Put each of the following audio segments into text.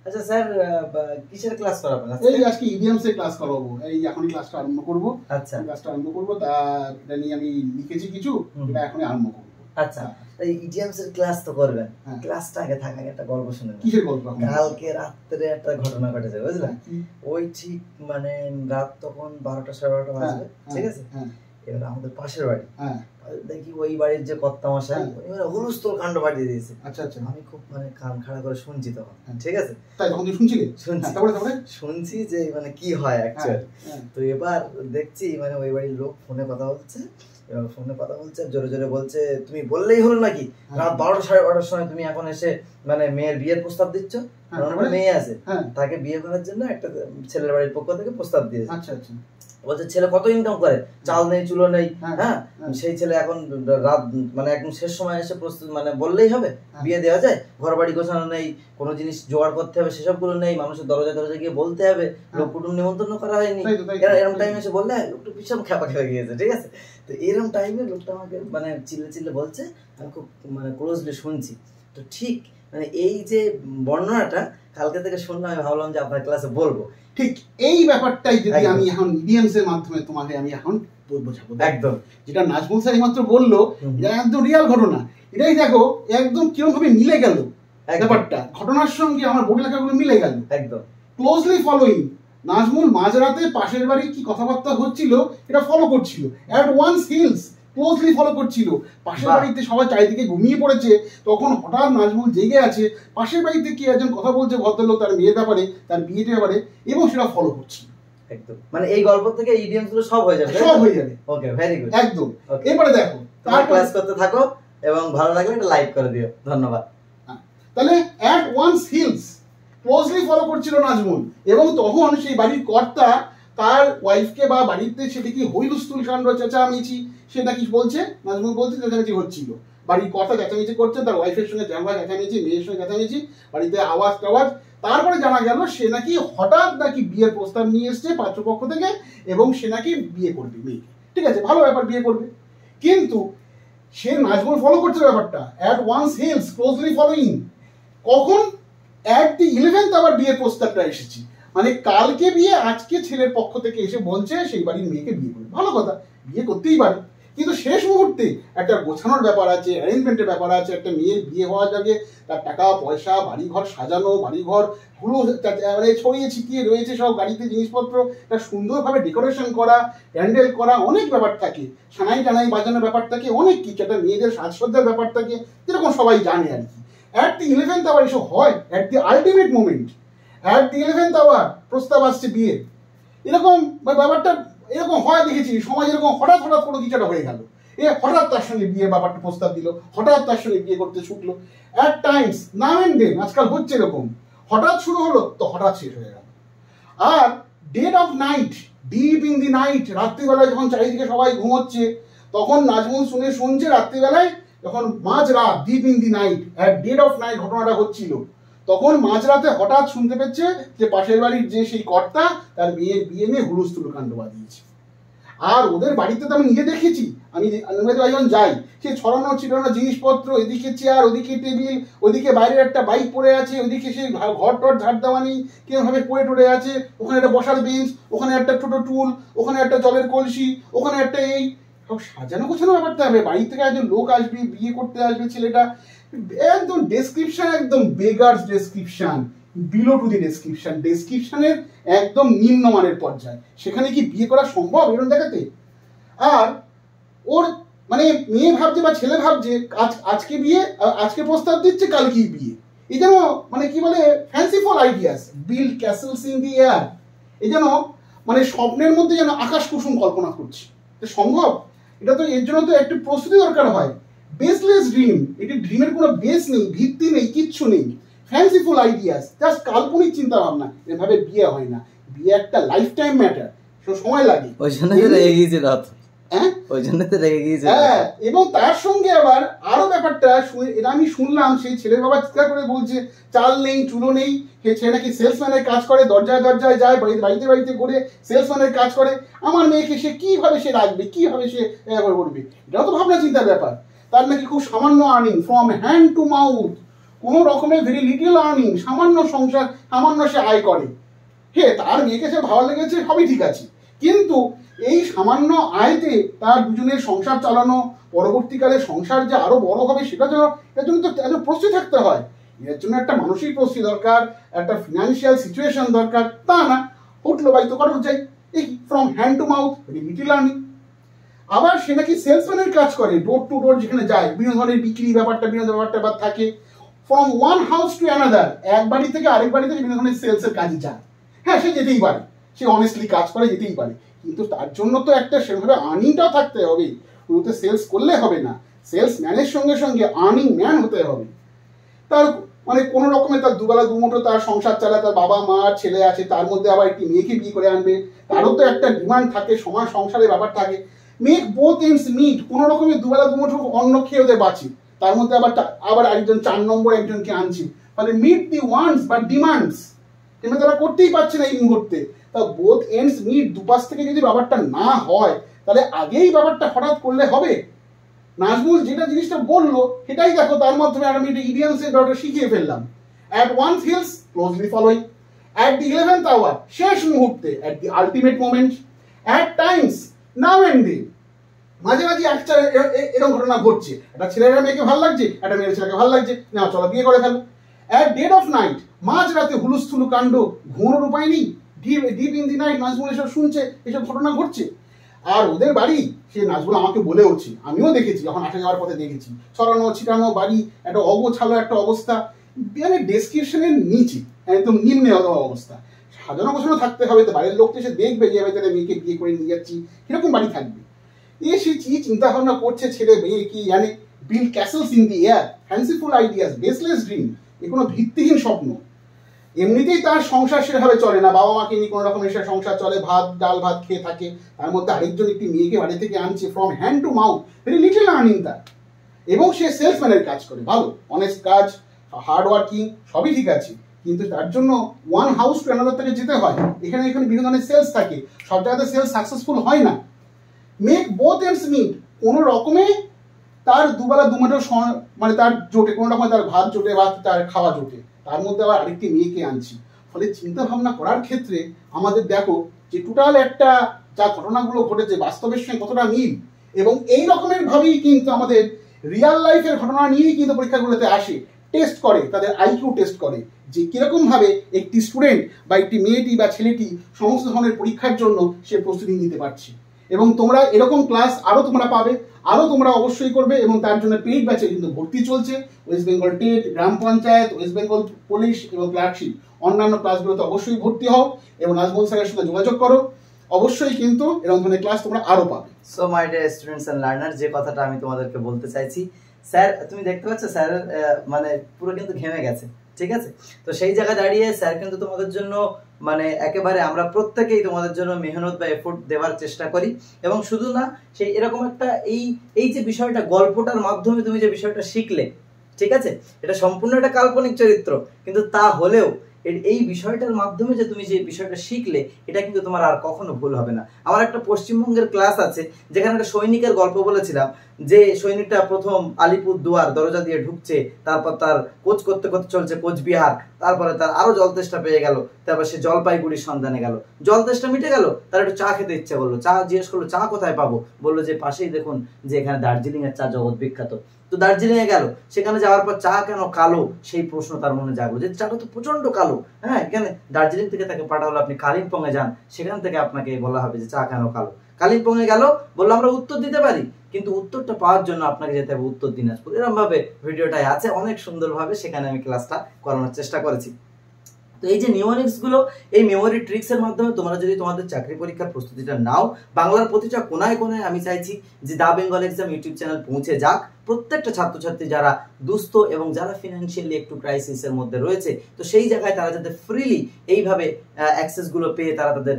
আচ্ছা স্যার, কিসের ক্লাস করাবেন? এই আজকে ইডিয়ামস এর ক্লাস করাবো, এই এখনই ক্লাসটা আরম্ভ করব। আচ্ছা, ক্লাসটা আরম্ভ করব, তা এটা নিয়ে আমি লিখেছি কিছু, এটা এখনই আরম্ভ করব। আচ্ছা, এই ইডিয়ামস এর ক্লাস তো করবেন, ক্লাসটা আগে থাক, আগে একটা গল্প শুনুন। কিসের গল্প? কালকে রাত্রে একটা ঘটনা ঘটেছে, বুঝলেন? ওই ঠিক মানে রাত তখন 12টা 12:30 বাজবে, ঠিক আছে? এবার আমাদের পাশের বাড়ি, দেখি ওই বাড়ির যে কর্তামশাই হুলস্থুল কাণ্ড বাড়িয়ে দিয়েছে। আচ্ছা আচ্ছা, আমি খুব মানে কান খাড়া করে শুনছি তখন, ঠিক আছে? তাই তখন তুই শুনছিলি? শুনছি যে মানে কি হয় অ্যাকচুয়ালি। তো এবার দেখছি মানে ওই বাড়ির লোক ফোনে কথা বলছে, এবার ফোনে কথা বলছে, জোরে জোরে বলছে, তুমি বললেই হলো নাকি রাত 12টা 12:30 সময় তুমি এখন এসে মানে মেয়ের বিয়ের প্রস্তাব দিচ্ছ? মেয়ে আছে, তাকে বিয়ে করার জন্য একটা ছেলের বাড়ির পক্ষ থেকে প্রস্তাব দিয়েছে। আচ্ছা আচ্ছা, বলছে ছেলে কত ইনকাম করে, চাল নেই চুলো নেই, হ্যাঁ সেই ছেলে এখন রাত মানে একদম শেষ সময় এসে প্রস্তুত মানে বললেই হবে বিয়ে দেওয়া যায়, ঘর বাড়ি গোছানো নেই, কোনো জিনিস জোগাড় করতে হবে সেসব গুলো নেই, মানুষের দরজা দরজা গিয়ে বলতে হবে, লোক কুটুম নিমন্ত্রণ করা হয়নি, এরকম টাইমে এসে বললে লোকটা ভীষণ খ্যাপা খেয়ে গিয়েছে, ঠিক আছে? তো এরকম টাইমে লোকটা আমাকে মানে চিল্লে চিল্লে বলছে, আমি খুব মানে ক্লোজলি শুনছি। তো ঠিক মানে এই যে বর্ণনাটা কালকে থেকে শুনলাম, আমি ভাবলাম যে আপনার ক্লাসে বলবো। ঠিক এই ব্যাপারটাই যদি আমি এখন ইডিয়ামস এর মাধ্যমে তোমাকে আমি এখন বোঝাবো। একদম যেটা নাজমুল স্যার মাত্র বললো, এটা একদম রিয়াল ঘটনা। এটাই দেখো একদম কিরকম ভাবে মিলে গেল ব্যাপারটা, ঘটনার সঙ্গে আমার বডি লেখাগুলো মিলে গেল একদম ক্লোজলি ফলোইং। নাজমুল মাঝরাতে পাশের বাড়ি কি কথাবার্তা হচ্ছিল এটা ফলো করছিল, at one's heels closely follow করছিল। পাশের বাড়িতে সবাই চারিদিকে ঘুমিয়ে পড়েছে, তখন হঠাৎ নাজমুল জেগে আছে, পাশের বাড়িতে কি একজন কথা বলছে ভদ্রলোক তার মেয়ের ব্যাপারে, তার বিয়ের ব্যাপারে, এবং সেটা ফলো করছিল। একদম মানে এই গল্প থেকে ইডিয়ামস গুলো সব হয়ে যাবে, সব হয়ে যাবে। ওকে, ভেরি গুড, একদম। এবারে দেখো, তার ক্লাস করতে থাকো এবং ভালো লাগলে এটা লাইক করে দিও, ধন্যবাদ। তাহলে at one's heels closely follow করছিল নাজমুল, এবং তখন সেই বাড়ির কর্তা তার ওয়াইফকে বা বাড়িতে সেটা কি হইলস্থুল কাণ্ড চেঁচামেচি, সেটা কি বলছে, নাজমুল বলছে চেঁচামেচি হচ্ছিল, বাড়ির কর্তা চেঁচামেচি করছে, তার ওয়াইফের সঙ্গে চেঁচামেচি, মেয়ের সঙ্গে চেঁচামেচি, বাড়িতে আওয়াজ টাওয়াজ। তারপরে জানা গেল সে নাকি হঠাৎ নাকি বিয়ের প্রস্তাব নিয়ে এসছে পাত্রপক্ষ থেকে, এবং সে নাকি বিয়ে করবে মেয়েকে। ঠিক আছে, ভালো ব্যাপার, বিয়ে করবে, কিন্তু সে নাজমুল ফলো করছে ব্যাপারটা at one's heels closely following. কখন অ্যাট দি 11th আবার বিয়ের প্রস্তাবটা এসেছে, মানে কালকে বিয়ে, আজকে ছেলের পক্ষ থেকে এসে বলছে সেই বাড়ির মেয়েকে বিয়ে করবে। ভালো কথা, বিয়ে করতেই পারে, কিন্তু শেষ মুহূর্তে একটা গোছানোর ব্যাপার আছে, অ্যারেঞ্জমেন্টের ব্যাপার আছে। একটা মেয়ের বিয়ে হওয়ার আগে তার টাকা পয়সা, বাড়িঘর সাজানো, বাড়িঘর পুরো মানে ছড়িয়ে ছিটিয়ে রয়েছে সব গাড়িতে জিনিসপত্র, একটা সুন্দরভাবে ডেকোরেশন করা, প্যান্ডেল করা, অনেক ব্যাপার থাকে, সানাই টানাই বাজানোর ব্যাপার থাকে, অনেক কিছু, একটা মেয়েদের সাজসজ্জার ব্যাপার থাকে, যেরকম সবাই জানে আর কি। অ্যাট দি 11th আওয়ার এসব হয়, at the ultimate moment, at the 11th hour প্রস্তাব আসছে বিয়ের। এরকম ব্যাপারটা এরকম হয় দেখেছি সমাজ, এরকম হঠাৎ হঠাৎ কোনো কিছু একটা হয়ে গেল, এ হঠাৎ তার সঙ্গে বিয়ে ব্যাপারটা প্রস্তাব দিল, হঠাৎ তার সঙ্গে বিয়ে করতে ছুটলো। At times now and then আজকাল হচ্ছে এরকম, হঠাৎ শুরু হলো তো হঠাৎ শেষ হয়ে গেল। আর dead of night, deep in the night, রাত্রিবেলায় যখন চারিদিকে সবাই ঘুমোচ্ছে, তখন নাজমুল শুনছে রাত্রিবেলায় যখন মাঝরাত, deep in the night, at dead of night ঘটনাটা হচ্ছিল, তখন মাঝরাতে হঠাৎ শুনতে পেয়েছে যে পাশের বাড়ির যে সেই কর্তা তার বিয়ে নিয়ে হুলস্থুল কাণ্ড বাঁধিয়েছে। আর ওদের বাড়িতে তো আমি নিজে দেখেছি, আমি যখন যাই, সে ছড়ানো ছিটানো জিনিসপত্র, এদিকে চেয়ার, ওদিকে টেবিল, ওদিকে বাইরের একটা বাইক পড়ে আছে, ওদিকে সেই ঘর টর ঝাড় দেওয়া নেই, কিরমভাবে পড়ে টড়ে আছে, ওখানে একটা বসার বেঞ্চ, ওখানে একটা ছোট টুল, ওখানে একটা জলের কলসি, ওখানে একটা এই সব সাজানো গোছানো ব্যাপারটা হবে। বাড়ি থেকে একজন লোক আসবে, বিয়ে করতে আসবে ছেলেটা, একদম ডেসক্রিপশন, একদম beggars description, below to the description, ডেসক্রিপশনের একদম নিম্নমানের পর্যায়ে। সেখানে কি বিয়ে করা সম্ভব এরকম দেখাতে? আর ওর মানে মেয়ে ভাবছে বা ছেলে ভাবছে আজকে বিয়ে, আজকে প্রস্তাব দিচ্ছে, কালকেই বিয়ে। এই যেন মানে কি বলে fanciful ideas, build castles in the air, এই যেন মানে স্বপ্নের মধ্যে যেন আকাশ কুসুম কল্পনা করছি। এটা সম্ভব? এটা তো এর জন্য তো একটু প্রস্তুতি দরকার হয়। বেসলেস ড্রিম, এটি ড্রিমের কোনো বেস নেই, ভিত্তি নেই, কিচ্ছু নেই, ফ্যান্সিফুল আইডিয়াস, জাস্ট কাল্পনিক চিন্তা ভাবনা। এভাবে বিয়ে হয় না, বিয়ে একটা লাইফ টাইম ম্যাটার, সময় লাগে। ওই জন্য রেগে গিয়েছে রাত, হ্যাঁ ওই জন্য তো রেগে গিয়েছে। হ্যাঁ, এবং তার সঙ্গে আবার আরো ব্যাপারটা এটা আমি শুনলাম, সেই ছেলের বাবা চিৎকার করে বলছে চাল নেই চুলো নেই, সে নাকি সেলসম্যানের কাজ করে, দরজায় দরজায় যায়, বাড়িতে বাড়িতে ঘুরে সেলসম্যানের কাজ করে। আমার মেয়েকে সে কিভাবে সে রাখবে, কিভাবে সে করবে, এটাও তো ভাবনা চিন্তার ব্যাপার। তার নাকি খুব সামান্য earning, from hand to mouth, কোনো রকমের ভেরি লিটল আর্নিং, সামান্য সংসার, সামান্য সে আয় করে, তার মেয়েকে সে ভালো লেগেছে, সবই ঠিক আছে, কিন্তু এই সামান্য আয়তে তার দুজনের সংসার চালানো, পরবর্তীকালে সংসার যে আরো বড় হবে সেটা যেন, এর জন্য তো প্রস্তুতি থাকতে হয়, এর জন্য একটা মানসিক প্রস্তুতি দরকার, একটা ফিনান্সিয়াল সিচুয়েশন দরকার। তা না, উঠলো বাই তো করো যাই, এই from hand to mouth, little earning. আবার সে নাকি সেলসম্যানের কাজ করে, ডোর টু ডোর যেখানে যায়, বিভিন্ন ধরনের বিক্রি ব্যাপারটা, বিভিন্ন ব্যাপারটা আবার থাকে, from one house to another, এক বাড়ি থেকে আরেক বাড়িতে বিভিন্ন ধরনের সেলসের কাজে যায়। সে যেতেই পারে, সে অনেস্টলি কাজ করে, যেতেই পারে, কিন্তু তার জন্য তো একটা সেভাবে আর্নিংটাও থাকতে হবে। শুধুতে সেলস করলে হবে না, সেলস ম্যানের সঙ্গে সঙ্গে আর্নিং ম্যান হতে হবে। তার মানে কোনো রকমের তার দুবেলা দুমুঠো তার সংসার চালায়, তার বাবা মা ছেলে আছে, তার মধ্যে আবার একটি মেয়েকে বিয়ে করে আনবে, তারও তো একটা ডিমান্ড থাকে, সমাজ সংসারের ব্যাপার থাকে। মেক বোথ এন্ডস মিট, কোনো রকমের দুবেলা দুমুঠো অন্ন খেয়ে ওদের বাঁচি, তার মধ্যে আবার একজন 4 নম্বর একজনকে আনছি, ফলে মিট দি ওয়ান্টস বা ডিমান্ডস, কিন্তু তারা করতেই পারছে না এই মুহূর্তে। তা বোথ এন্ডস মিট, দুপাশ থেকে যদি ব্যাপারটা না হয়, তাহলে আগেই ব্যাপারটা হঠাৎ করলে হবে? নাজমুল যেটা জিনিসটা বললো সেটাই দেখো, তার মাধ্যমে আমি একটা ইডিয়ামসের ব্যাপারটা শিখিয়ে ফেললাম। At one heels closely following, at the 11th hour, শেষ মুহূর্তে, at the ultimate moment, at times, now and then. মাঝে মাঝে একটা এরকম ঘটনা ঘটছে, একটা ছেলের মেয়েকে ভালো লাগছে, একটা মেয়ের ছেলেকে ভালো লাগছে, না চলো বিয়ে করে ফেলো। অ্যাট ডেড অফ নাইট, মাঝ রাতে হুলুস্থুলু কাণ্ড, ঘুমোনোর উপায় নেই, deep in the night Nazmul এসব শুনছে, এসব ঘটনা ঘটছে। আর ওদের বাড়ি, সে নাজমুল আমাকে বলেওছি, আমিও দেখেছি, যখন আসা যাওয়ার পথে দেখেছি, ছড়ানো ছিটানো বাড়ি, একটা অগোছালো একটা অবস্থা, মানে ডেসক্রিপশনের নিচে, একদম নিম্নে অবস্থা। সাজানো গোছানো থাকতে হবে, তো বাড়ির লোক তো এসে দেখবে যে তাহলে মেয়েকে বিয়ে করে নিয়ে যাচ্ছি, কিরকম বাড়ি থাকবে। সে কি চিন্তা ভাবনা করছে ছেলে মেয়ে, কি জানে, build castles in the air, fanciful ideas, baseless dream, এ কোনো ভিত্তিহীন স্বপ্ন। এমনিতেই তার সংসার সেভাবে চলে না, বাবা মাকে নিয়ে কোনো রকম এসে সংসার চলে, ডাল ভাত খেয়ে থাকে, তার মধ্যে আরেকজন একটি মেয়েকে বাড়ি থেকে আনছে, from hand to mouth, very little earning তার, এবং সে সেলসম্যানের কাজ করে, ভালো অনেস্ট কাজ, হার্ড ওয়ার্কিং, সবই ঠিক আছে, কিন্তু তার জন্য ওয়ান হাউস টু অ্যানাদার থেকে যেতে হয়। এখানে বিভিন্ন ধরনের সেলস থাকে, সব জায়গাতে সেলস সাকসেসফুল হয় না। মেক বোথ এন্ডস মিট, কোনো রকমে তার দুবেলা দুমুঠো মানে তার জোটে, কোনো রকমে তার ভাত জোটে বা তার খাওয়া জোটে, তার মধ্যে আবার আরেকটি মেয়েকে আনছি। ফলে চিন্তা ভাবনা করার ক্ষেত্রে আমাদের দেখো যে টোটাল একটা যা ঘটনাগুলো ঘটেছে বাস্তবের সঙ্গে কতটা মিল, এবং এই রকমের ভাবেই কিন্তু আমাদের রিয়াল লাইফের ঘটনা নিয়েই কিন্তু পরীক্ষাগুলোতে আসে, টেস্ট করে, তাদের আইকিউ টেস্ট করে, যে কিরকম ভাবে একটি স্টুডেন্ট বা একটি মেয়েটি বা ছেলেটি সমস্ত ধরনের পরীক্ষার জন্য সে প্রস্তুতি নিতে পারছে। এবং তোমরা এরকম ক্লাস আরও তোমরা পাবে, আরও তোমরা অবশ্যই করবে, এবং তার জন্য পেইড ব্যাচে কিন্তু ভর্তি চলছে। ওয়েস্ট বেঙ্গল টেট, গ্রাম পঞ্চায়েত, ওয়েস্ট বেঙ্গল পুলিশ এবং ক্লার্কশিপ, অন্যান্য ক্লাসগুলোতে অবশ্যই ভর্তি হও এবং নাজমুল স্যারের সাথে যোগাযোগ করো, অবশ্যই কিন্তু এরকম ধরনের ক্লাস তোমরা আরও পাবে। So my dear students and learner, যে কথাটা আমি তোমাদেরকে বলতে চাইছি, স্যার তুমি দেখতে পাচ্ছ স্যারের মানে পুরো কিন্তু ঘেমে গেছে, ঠিক আছে? তো সেই জায়গায় দাঁড়িয়ে স্যার কিন্তু তোমাদের জন্য মানে একেবারে আমরা প্রত্যেকেই তোমাদের জন্য মেহনত বা এফোর্ট দেওয়ার চেষ্টা করি, এবং শুধু না, সেই এরকম একটা এই যে বিষয়টা, গল্পটার মাধ্যমে তুমি যে বিষয়টা শিখলে, ঠিক আছে, এটা সম্পূর্ণ একটা কাল্পনিক চরিত্র, কিন্তু তা হলেও এই বিষয়টার মাধ্যমে যে তুমি যে বিষয়টা শিখলে, এটা কিন্তু তোমার আর কখনো ভুল হবে না। আমার একটা পশ্চিমবঙ্গের ক্লাস আছে, যেখানে একটা সৈনিকের গল্প বলেছিলাম, যে সৈনিকটা প্রথম আলিপুরদুয়ার দরজা দিয়ে ঢুকছে, তারপর তার কোচ করতে করতে চলছে কোচবিহার, তারপরে তার আরো জল তেষ্টা পেয়ে গেল, তারপর সে জলপাইগুড়ির সন্ধানে গেল, জল তেষ্টা মিটে গেল, তার একটু চা খেতে ইচ্ছা করলো, চা জিজ্ঞেস করলো চা কোথায় পাবো, বললো যে পাশেই দেখুন যে এখানে দার্জিলিং এর চা জগৎ বিখ্যাত। তো দার্জিলিং এ গেল, সেখানে যাওয়ার পর চা কেন কালো, সেই প্রশ্ন তার মনে জাগলো, যে চাটা তো প্রচন্ড কালো। হ্যাঁ, এখানে দার্জিলিং থেকে তাকে পাঠালো আপনি কালিম্পং এ যান, সেখান থেকে আপনাকে বলা হবে যে চা কেন কালো। কালিম্পং এ গেল, বললো আমরা উত্তর দিতে পারি, কিন্তু উত্তরটা পাওয়ার জন্য আপনাকে যেতে হবে উত্তর দিনাজপুর। এরকম ভাবে ভিডিওটাই আছে, অনেক সুন্দরভাবে সেখানে আমি ক্লাসটা করানোর চেষ্টা করেছি। তো এই যে নিউমরিক্স গুলো, এই মেমোরি ট্রিক্স এর মাধ্যমে তোমরা যদি তোমাদের চাকরি পরীক্ষার প্রস্তুতিটা নাও, বাংলার প্রতিটা কোনায় কোনায় আমি চাইছি যে দা বেঙ্গল এক্সাম ইউটিউব চ্যানেল পৌঁছে যাক প্রত্যেকটা ছাত্রছাত্রী যারা দুস্থ এবং যারা ফিনান্সিয়ালি একটু ক্রাইসিসের মধ্যে রয়েছে, তো সেই জায়গায় তারা যাতে ফ্রিলি এইভাবে অ্যাক্সেস গুলো পেয়ে তারা তাদের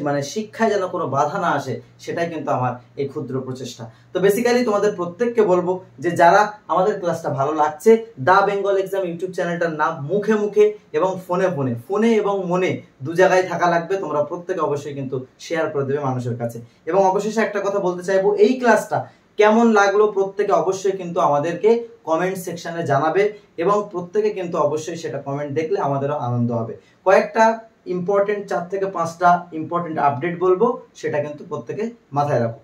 মানে শিক্ষায় যেন কোনো বাধা না আসে, সেটাই কিন্তু আমার এই ক্ষুদ্র প্রচেষ্টা। তো বেসিক্যালি তোমাদের প্রত্যেককে বলবো যে যারা আমাদের ক্লাসটা ভালো লাগছে, দা বেঙ্গল এক্সাম ইউটিউব চ্যানেলটার নাম মুখে মুখে এবং ফোনে এবং মনে দু জায়গায় থাকা লাগবে। তোমরা প্রত্যেকে অবশ্যই কিন্তু শেয়ার করে দেবে মানুষের কাছে। এবং অবশেষে একটা কথা বলতে চাইবো, এই ক্লাসটা কেমন লাগলো প্রত্যেকে অবশ্যই কিন্তু আমাদেরকে কমেন্ট সেকশনে জানাবে, এবং প্রত্যেকে কিন্তু অবশ্যই সেটা কমেন্ট দেখলে আমাদেরও আনন্দ হবে। কয়েকটা ইম্পর্টেন্ট 4 থেকে 5টা ইম্পর্টেন্ট আপডেট বলবো, সেটা কিন্তু প্রত্যেকে মাথায় রাখো।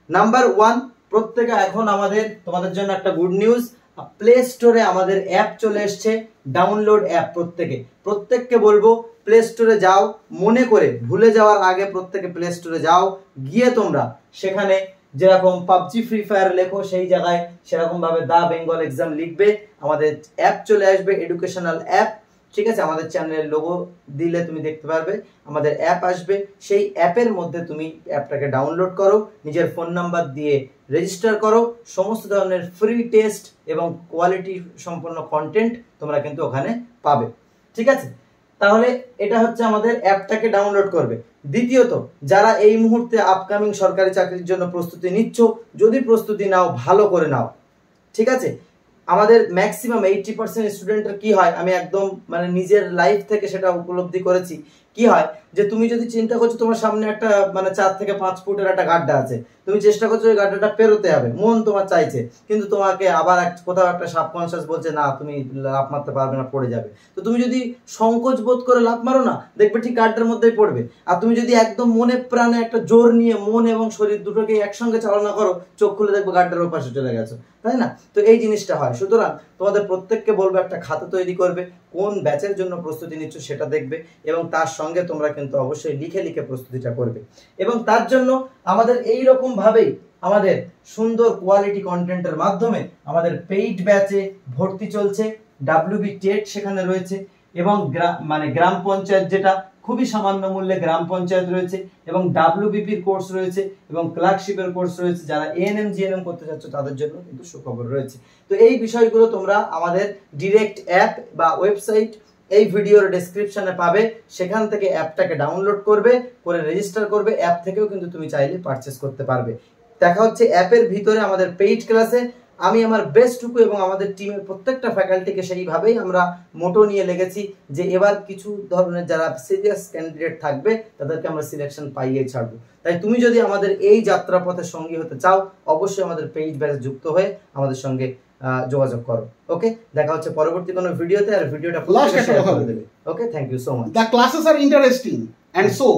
নাম্বার 1, প্রত্যেকে এখন তোমাদের জন্য একটা গুড নিউজ, প্লে স্টোরে আমাদের অ্যাপ চলে এসছে, ডাউনলোড অ্যাপ। প্রত্যেককে বলবো প্লে স্টোরে যাও, মনে করে ভুলে যাওয়ার আগে প্রত্যেকে প্লে স্টোরে যাও, গিয়ে তোমরা সেখানে যেরকম পাবজি ফ্রি ফায়ার লেখো সেই জায়গায় সেরকম ভাবে দা বেঙ্গল এক্সাম লিখবে, আমাদের অ্যাপ চলে আসবে, এডুকেশনাল অ্যাপ। ঠিক আছে, আমাদের চ্যানেলের লোগো দিলে তুমি দেখতে পারবে আমাদের অ্যাপ আসবে, সেই অ্যাপের মধ্যে তুমি অ্যাপটাকে ডাউনলোড করো, নিজের ফোন নাম্বার দিয়ে রেজিস্টার করো, সমস্ত ধরনের ফ্রি টেস্ট এবং কোয়ালিটি সম্পন্ন কন্টেন্ট তোমরা কিন্তু ওখানে পাবে। ঠিক আছে, তাহলে এটা হচ্ছে আমাদের অ্যাপটাকে ডাউনলোড করবে। দ্বিতীয়ত, যারা এই মুহূর্তে আপকামিং সরকারি চাকরির জন্য প্রস্তুতি নিচ্ছ, যদি প্রস্তুতি নাও ভালো করে নাও। ঠিক আছে, আমাদের ম্যাক্সিমাম 80% স্টুডেন্টের কি হয়, আমি একদম মানে নিজের লাইফ থেকে সেটা উপলব্ধি করেছি, কি হয় যে তুমি যদি চিন্তা করছো তোমার সামনে একটা মানে 4 থেকে 5 ফুটের একটা গাড্ডা আছে, তুমি চেষ্টা করছো ওই গাড্ডাটা পেরোতে হবে, মন তোমার চাইছে, কিন্তু তোমাকে আবার কোথাও একটা সাবকনসিয়াস বলছে না তুমি লাফ মারতে পারবে না, পড়ে যাবে। তো তুমি যদি সংকোচ বোধ করে লাফ মারো না, দেখবে ঠিক গাড্ডার মধ্যেই পড়বে। আর তুমি যদি একদম মনে প্রাণে একটা জোর নিয়ে মন এবং শরীর দুটোকে একসঙ্গে চালনা করো, চোখ খুলে দেখবে গাড্ডার ওপাশে চলে গেছো, তাই না? তো এই জিনিসটা হয়। সুতরাং তোমাদের প্রত্যেককে বলবো একটা খাতা তৈরি করবে, কোন ব্যাচের জন্য প্রস্তুতি নিচ্ছ সেটা দেখবে, এবং তার সঙ্গে তোমরা কিন্তু অবশ্যই লিখে লিখে প্রস্তুতিটা করবে। এবং তার জন্য আমাদের এই রকম ভাবেই আমাদের সুন্দর কোয়ালিটি কন্টেন্টের মাধ্যমে আমাদের পেইড ব্যাচে ভর্তি চলছে। WB টেট সেখানে রয়েছে, এবং গ্রাম পঞ্চায়েত, যেটা খুবই সামান্য মূল্যে গ্রাম পঞ্চায়েত রয়েছে, এবং WBPর কোর্স রয়েছে, এবং ক্লার্কশিপের কোর্স রয়েছে। যারা ANM GNM করতে চাচ্ছ তাদের জন্য কিন্তু সুখবর রয়েছে। তো এই বিষয়গুলো তোমরা আমাদের ডিরেক্ট অ্যাপ বা ওয়েবসাইট এই ভিডিওর ডেসক্রিপশনে পাবে, সেখান থেকে অ্যাপটাকে ডাউনলোড করবে, করে রেজিস্টার করবে। অ্যাপ থেকেও কিন্তু তুমি চাইলে পারচেস করতে পারবে। দেখা হচ্ছে অ্যাপের ভিতরে আমাদের পেইড ক্লাসে। আমি আমার বেস্টটুকু এবং আমাদের টিমের প্রত্যেকটা ফ্যাকাল্টিকে সেইভাবেই আমরা মোটো নিয়ে লেগেছি যে এবার কিছু ধরনের যারা সিরিয়াস ক্যান্ডিডেট থাকবে তাদেরকে আমরা সিলেকশন পাইয়েই ছাড়বো। তাই তুমি যদি আমাদের এই যাত্রাপথে সঙ্গী হতে চাও, অবশ্যই আমাদের পেইড ব্যাচে যুক্ত হয়ে আমাদের সঙ্গে যোগাযোগ করো। ওকে, দেখা হচ্ছে পরবর্তী কোনো ভিডিওতে। আর ভিডিওটা শেয়ার করে দেবে। Okay, thank you so much. The classes are interesting and so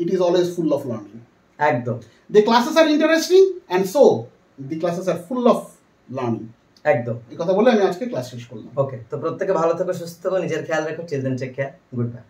it is always full of learning. একদম, The classes are interesting and so the classes are full of learning. একদম, এই কথা বলে আমি আজকে ক্লাস শেষ করলাম। ওকে, তো প্রত্যেকে ভালো থেকো, সুস্থ থেকো, নিজের খেয়াল রেখো। Children take care, good by.